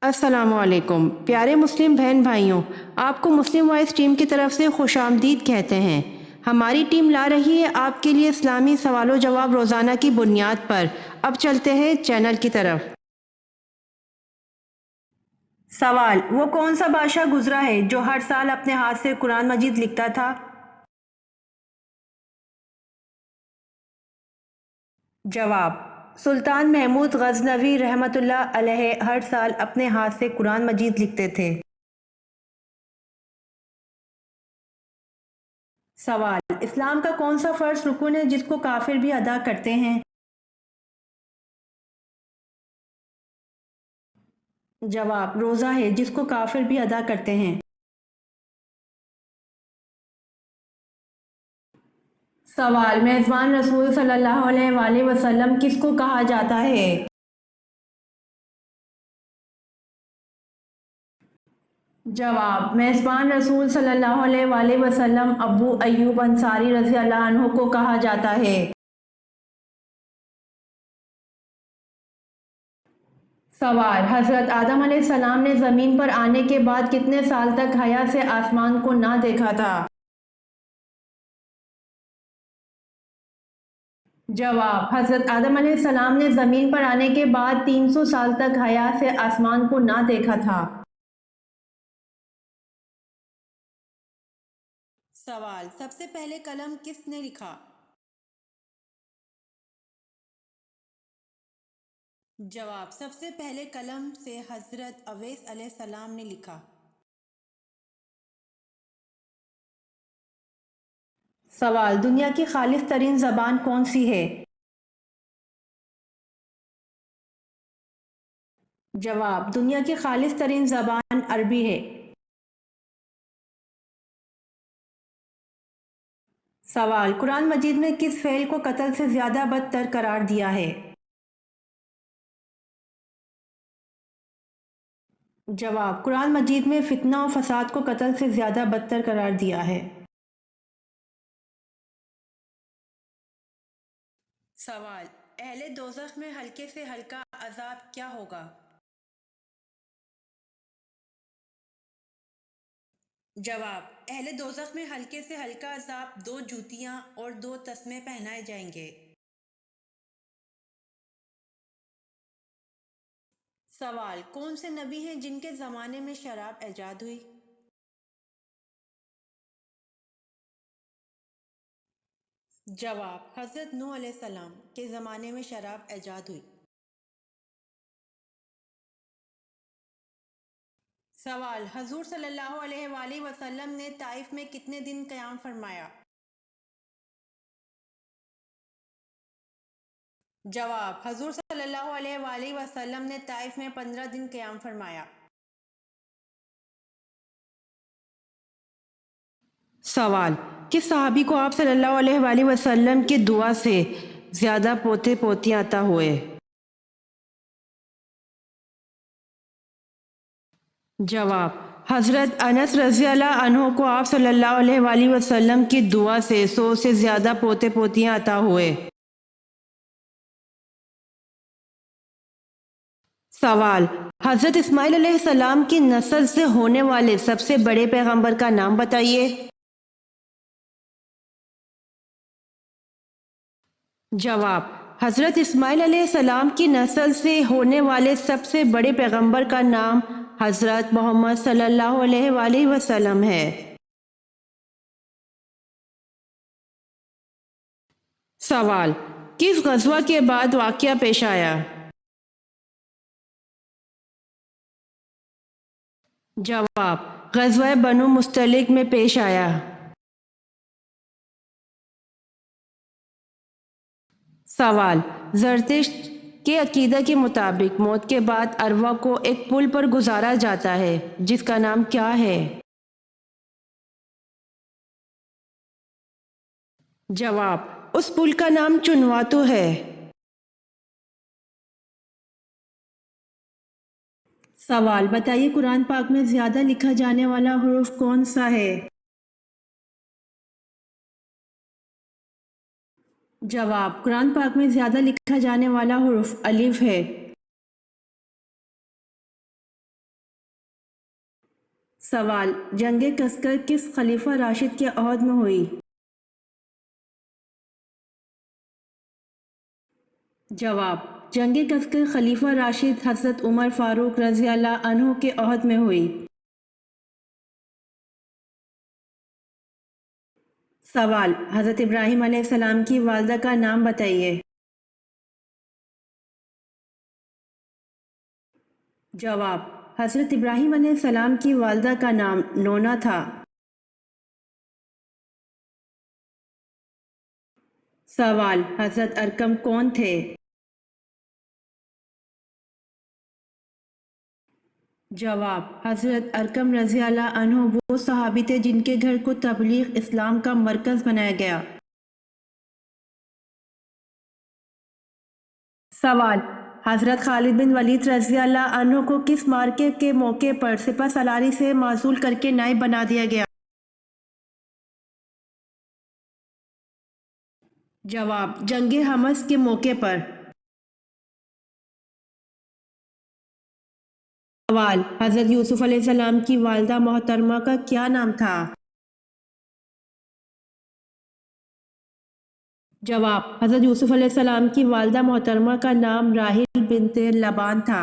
السلام علیکم پیارے مسلم بہن بھائیوں، آپ کو مسلم وائس ٹیم کی طرف سے خوش آمدید کہتے ہیں۔ ہماری ٹیم لا رہی ہے آپ کے لیے اسلامی سوال و جواب روزانہ کی بنیاد پر۔ اب چلتے ہیں چینل کی طرف۔ سوال: وہ کون سا بادشاہ گزرا ہے جو ہر سال اپنے ہاتھ سے قرآن مجید لکھتا تھا؟ جواب: سلطان محمود غزنوی رحمۃ اللہ علیہ ہر سال اپنے ہاتھ سے قرآن مجید لکھتے تھے۔ سوال: اسلام کا کون سا فرض رکن ہے جس کو کافر بھی ادا کرتے ہیں؟ جواب: روزہ ہے جس کو کافر بھی ادا کرتے ہیں۔ سوال: میزبان رسول صلی اللہ علیہ وآلہ وسلم کس کو کہا جاتا ہے؟ جواب: میزبان رسول صلی اللہ علیہ وآلہ وسلم ابو ایوب انصاری رضی اللہ عنہ کو کہا جاتا ہے۔ سوال: حضرت آدم علیہ السلام نے زمین پر آنے کے بعد کتنے سال تک حیا سے آسمان کو نہ دیکھا تھا؟ جواب: حضرت آدم علیہ السلام نے زمین پر آنے کے بعد 300 سال تک حیا سے آسمان کو نہ دیکھا تھا۔ سوال: سب سے پہلے قلم کس نے لکھا؟ جواب: سب سے پہلے قلم سے حضرت اویس علیہ السلام نے لکھا۔ سوال: دنیا کی خالص ترین زبان کون سی ہے؟ جواب: دنیا کی خالص ترین زبان عربی ہے۔ سوال: قرآن مجید میں کس فعل کو قتل سے زیادہ بدتر قرار دیا ہے؟ جواب: قرآن مجید میں فتنہ و فساد کو قتل سے زیادہ بدتر قرار دیا ہے۔ سوال: اہل دوزخ میں ہلکے سے ہلکا عذاب کیا ہوگا؟ جواب: اہل دوزخ میں ہلکے سے ہلکا عذاب 2 جوتیاں اور 2 تسمے پہنائے جائیں گے۔ سوال: کون سے نبی ہیں جن کے زمانے میں شراب ایجاد ہوئی؟ جواب: حضرت نوح علیہ السلام کے زمانے میں شراب ایجاد ہوئی۔ سوال: حضور صلی اللہ علیہ وآلہ وسلم نے طائف میں کتنے دن قیام فرمایا؟ جواب: حضور صلی اللہ علیہ وآلہ وسلم نے طائف میں 15 دن قیام فرمایا۔ سوال: کس صحابی کو آپ صلی اللہ علیہ وآلہ وسلم کی دعا سے زیادہ پوتے پوتیاں عطا ہوئے؟ جواب: حضرت انس رضی اللہ عنہ کو آپ صلی اللہ علیہ وآلہ وسلم کی دعا سے 100 سے زیادہ پوتے پوتیاں عطا ہوئے۔ سوال: حضرت اسماعیل علیہ السلام کی نسل سے ہونے والے سب سے بڑے پیغمبر کا نام بتائیے۔ جواب: حضرت اسماعیل علیہ السلام کی نسل سے ہونے والے سب سے بڑے پیغمبر کا نام حضرت محمد صلی اللہ علیہ وآلہ وسلم ہے۔ سوال: کس غزوہ کے بعد واقعہ پیش آیا؟ جواب: غزوہ بنو مستلق میں پیش آیا۔ سوال: زرتشت کے عقیدہ کے مطابق موت کے بعد ارواح کو ایک پل پر گزارا جاتا ہے جس کا نام کیا ہے؟ جواب: اس پل کا نام چنواتو ہے۔ سوال: بتائیے قرآن پاک میں زیادہ لکھا جانے والا حرف کون سا ہے؟ جواب: قرآن پاک میں زیادہ لکھا جانے والا حرف الف ہے۔ سوال: جنگ کسکر کس خلیفہ راشد کے عہد میں ہوئی؟ جواب: جنگ کسکر خلیفہ راشد حضرت عمر فاروق رضی اللہ عنہ کے عہد میں ہوئی۔ سوال: حضرت ابراہیم علیہ السلام کی والدہ کا نام بتائیے۔ جواب: حضرت ابراہیم علیہ السلام کی والدہ کا نام نونا تھا۔ سوال: حضرت ارقم کون تھے؟ جواب: حضرت ارقم رضی اللہ عنہ وہ صحابی تھے جن کے گھر کو تبلیغ اسلام کا مرکز بنایا گیا۔ سوال: حضرت خالد بن ولید رضی اللہ عنہ کو کس معرکے کے موقع پر سپہ سالاری سے معزول کر کے نائب بنا دیا گیا؟ جواب: جنگ حمص کے موقع پر۔ سوال: حضرت یوسف علیہ السلام کی والدہ محترمہ کا کیا نام تھا؟ جواب: حضرت یوسف علیہ السلام کی والدہ محترمہ کا نام راحیل بنت لبان تھا۔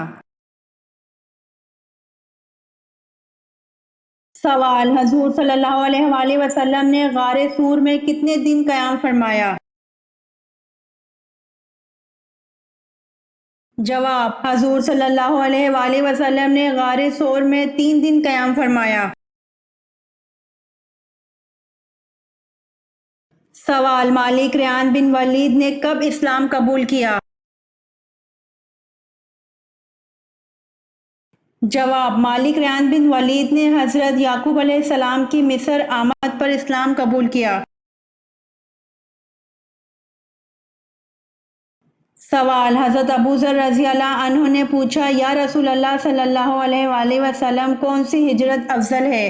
سوال: حضور صلی اللہ علیہ وآلہ وسلم نے غار سور میں کتنے دن قیام فرمایا؟ جواب: حضور صلی اللہ علیہ وآلہ وسلم نے غار سور میں 3 دن قیام فرمایا۔ سوال: مالک ریان بن ولید نے کب اسلام قبول کیا؟ جواب: مالک ریان بن ولید نے حضرت یعقوب علیہ السلام کی مصر آمد پر اسلام قبول کیا۔ سوال: حضرت ابو ذر رضی اللہ عنہ نے پوچھا، یا رسول اللہ صلی اللہ علیہ وآلہ وسلم کون سی ہجرت افضل ہے؟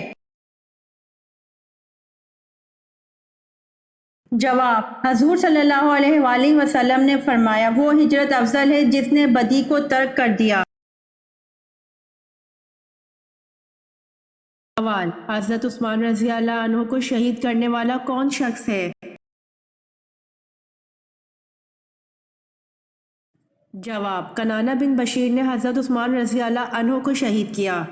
جواب: حضور صلی اللہ علیہ وآلہ وسلم نے فرمایا، وہ ہجرت افضل ہے جس نے بدی کو ترک کر دیا۔ سوال: حضرت عثمان رضی اللہ عنہ کو شہید کرنے والا کون شخص ہے؟ جواب: کنانہ بن بشیر نے حضرت عثمان رضی اللہ عنہ کو شہید کیا۔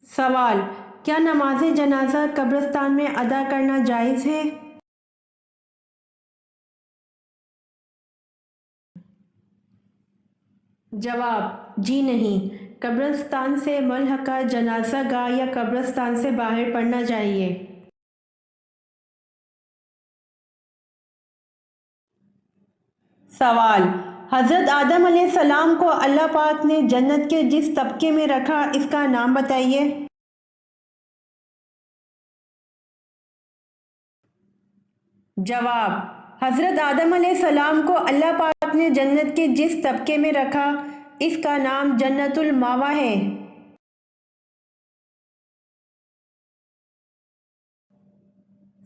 سوال: کیا نماز جنازہ قبرستان میں ادا کرنا جائز ہے؟ جواب: جی نہیں، قبرستان سے ملحقہ جنازہ گاہ یا قبرستان سے باہر پڑھنا چاہیے۔ سوال: حضرت آدم علیہ السلام کو اللہ پاک نے جنت کے جس طبقے میں رکھا اس کا نام بتائیے۔ جواب: حضرت آدم علیہ السلام کو اللہ پاک نے جنت کے جس طبقے میں رکھا اس کا نام جنت المأویٰ ہے۔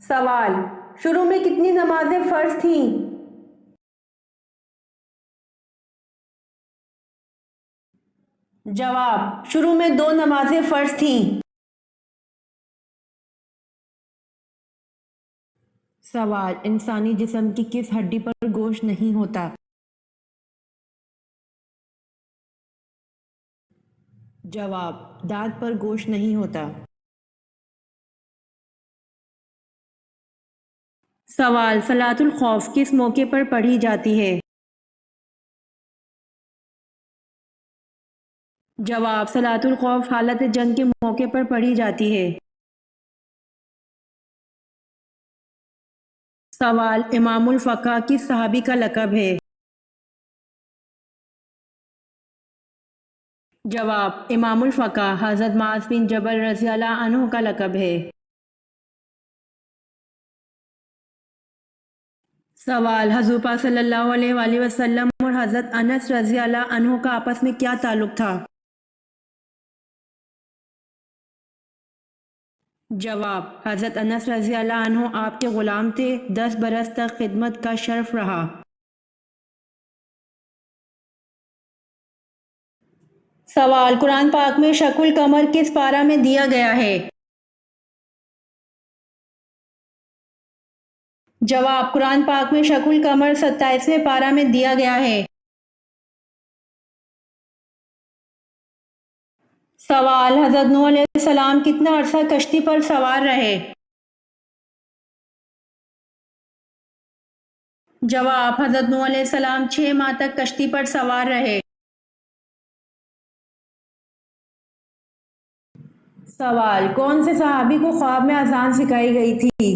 سوال: شروع میں کتنی نمازیں فرض تھیں؟ جواب: شروع میں 2 نمازیں فرض تھیں۔ سوال: انسانی جسم کی کس ہڈی پر گوشت نہیں ہوتا؟ جواب: دانت پر گوشت نہیں ہوتا۔ سوال: صلاۃ الخوف کس موقع پر پڑھی جاتی ہے؟ جواب: صلاۃ الخوف حالت جنگ کے موقع پر پڑھی جاتی ہے۔ سوال: امام الفقہ کس صحابی کا لقب ہے؟ جواب: امام الفقہ حضرت معاذ بن جبل رضی اللہ عنہ کا لقب ہے۔ سوال: حضور پاک صلی اللہ علیہ وآلہ وسلم اور حضرت انس رضی اللہ عنہ کا آپس میں کیا تعلق تھا؟ جواب: حضرت انس رضی اللہ عنہ آپ کے غلام تھے، 10 برس تک خدمت کا شرف رہا۔ سوال، قرآن پاک میں شق القمر کس پارہ میں دیا گیا ہے؟ جواب، قرآن پاک میں شق القمر 27ویں پارہ میں دیا گیا ہے۔ سوال، حضرت نوح علیہ السلام کتنا عرصہ کشتی پر سوار رہے؟ جواب، حضرت نوح علیہ السلام 6 ماہ تک کشتی پر سوار رہے۔ سوال، کون سے صحابی کو خواب میں اذان سکھائی گئی تھی؟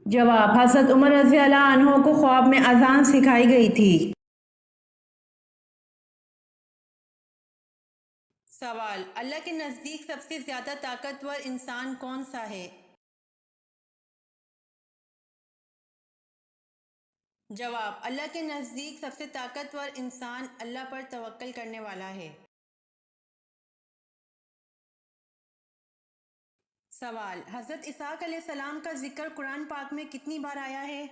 جواب، حضرت عمر رضی اللہ عنہ کو خواب میں اذان سکھائی گئی تھی۔ سوال، اللہ کے نزدیک سب سے زیادہ طاقتور انسان کون سا ہے؟ جواب، اللہ کے نزدیک سب سے طاقتور انسان اللہ پر توکل کرنے والا ہے۔ سوال، حضرت اسحاق علیہ السلام کا ذکر قرآن پاک میں کتنی بار آیا ہے؟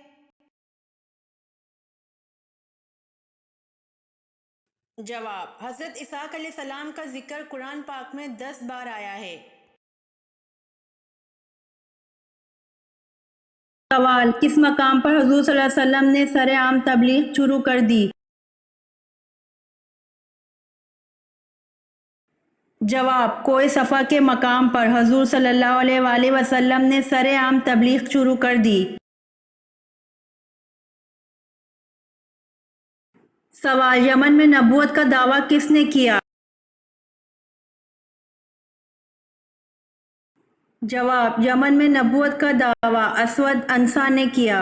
جواب، حضرت اسحاق علیہ السلام کا ذکر قرآن پاک میں 10 بار آیا ہے۔ سوال، کس مقام پر حضور صلی اللہ علیہ وسلم نے سر عام تبلیغ شروع کر دی؟ جواب، کوہ صفا کے مقام پر حضور صلی اللہ علیہ وآلہ وسلم نے سر عام تبلیغ شروع کر دی۔ سوال، یمن میں نبوت کا دعویٰ کس نے کیا؟ جواب، یمن میں نبوت کا دعویٰ اسود انسا نے کیا۔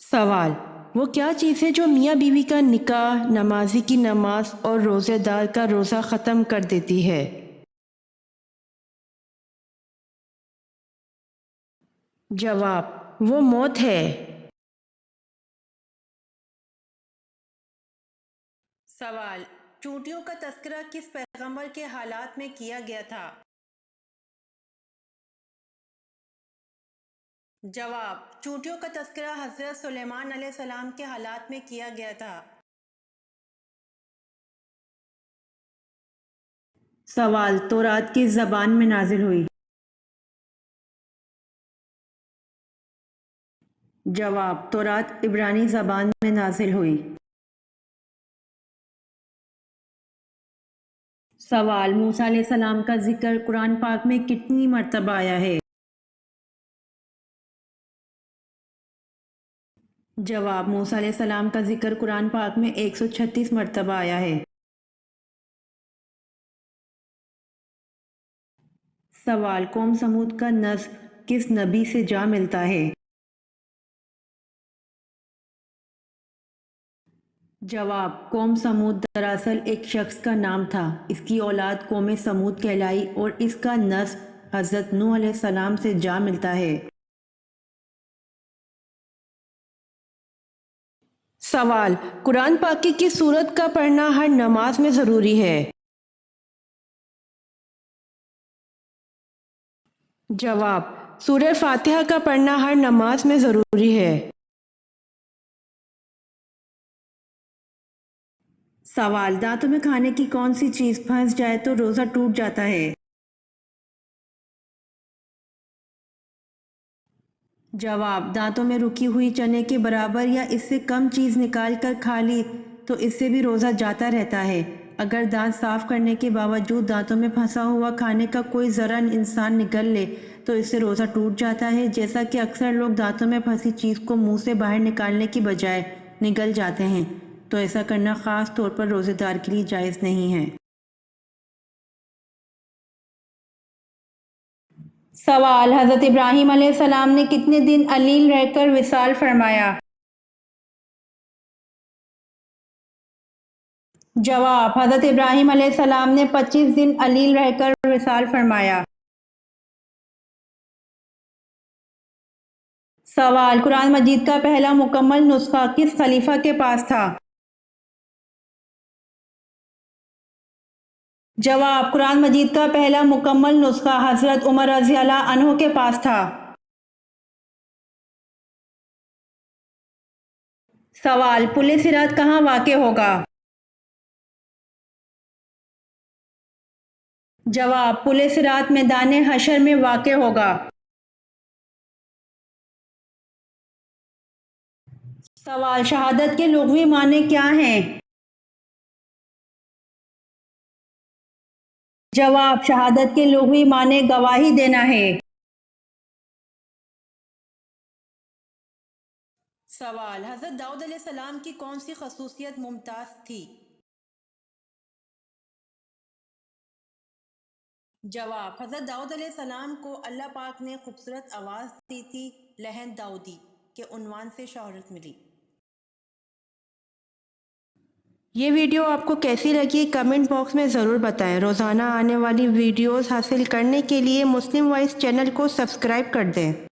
سوال، وہ کیا چیز ہے جو میاں بیوی کا نکاح، نمازی کی نماز اور روزے دار کا روزہ ختم کر دیتی ہے؟ جواب، وہ موت ہے۔ سوال، چونٹیوں کا تذکرہ کس پیغمبر کے حالات میں کیا گیا تھا؟ جواب، چونٹیوں کا تذکرہ حضرت سلیمان علیہ السلام کے حالات میں کیا گیا تھا۔ سوال، تورات کس زبان میں نازل ہوئی؟ جواب، تورات عبرانی زبان میں نازل ہوئی۔ سوال، موسیٰ علیہ السلام کا ذکر قرآن پاک میں کتنی مرتبہ آیا ہے؟ جواب، موسیٰ علیہ السلام کا ذکر قرآن پاک میں 136 مرتبہ آیا ہے۔ سوال، قوم سمود کا نسب کس نبی سے جا ملتا ہے؟ جواب، قوم سمود دراصل ایک شخص کا نام تھا، اس کی اولاد قوم سمود کہلائی اور اس کا نسب حضرت نوح علیہ السلام سے جا ملتا ہے۔ سوال، قرآن پاک کی کس سورت کا پڑھنا ہر نماز میں ضروری ہے؟ جواب، سورہ فاتحہ کا پڑھنا ہر نماز میں ضروری ہے۔ سوال، دانتوں میں کھانے کی کون سی چیز پھنس جائے تو روزہ ٹوٹ جاتا ہے؟ جواب، دانتوں میں رکی ہوئی چنے کے برابر یا اس سے کم چیز نکال کر کھا لی تو اس سے بھی روزہ جاتا رہتا ہے۔ اگر دانت صاف کرنے کے باوجود دانتوں میں پھنسا ہوا کھانے کا کوئی ذرہ انسان نگل لے تو اس سے روزہ ٹوٹ جاتا ہے، جیسا کہ اکثر لوگ دانتوں میں پھنسی چیز کو منہ سے باہر نکالنے کی بجائے نگل جاتے ہیں، تو ایسا کرنا خاص طور پر روزے دار کے لیے جائز نہیں ہے۔ سوال، حضرت ابراہیم علیہ السلام نے کتنے دن علیل رہ کر وصال فرمایا؟ جواب، حضرت ابراہیم علیہ السلام نے 25 دن علیل رہ کر وصال فرمایا۔ سوال، قرآن مجید کا پہلا مکمل نسخہ کس خلیفہ کے پاس تھا؟ جواب، قرآن مجید کا پہلا مکمل نسخہ حضرت عمر رضی اللہ عنہ کے پاس تھا۔ سوال، پل صراط کہاں واقع ہوگا؟ جواب، پل صراط میدان حشر میں واقع ہوگا۔ سوال، شہادت کے لغوی معنی کیا ہیں؟ جواب، شہادت کے لغوی معنی گواہی دینا ہے۔ سوال، حضرت داؤد علیہ السلام کی کون سی خصوصیت ممتاز تھی؟ جواب، حضرت داؤد علیہ السلام کو اللہ پاک نے خوبصورت آواز دی تھی، لحن داؤدی کے عنوان سے شہرت ملی۔ یہ ویڈیو آپ کو کیسی لگی کمنٹ باکس میں ضرور بتائیں۔ روزانہ آنے والی ویڈیوز حاصل کرنے کے لیے مسلم وائس چینل کو سبسکرائب کر دیں۔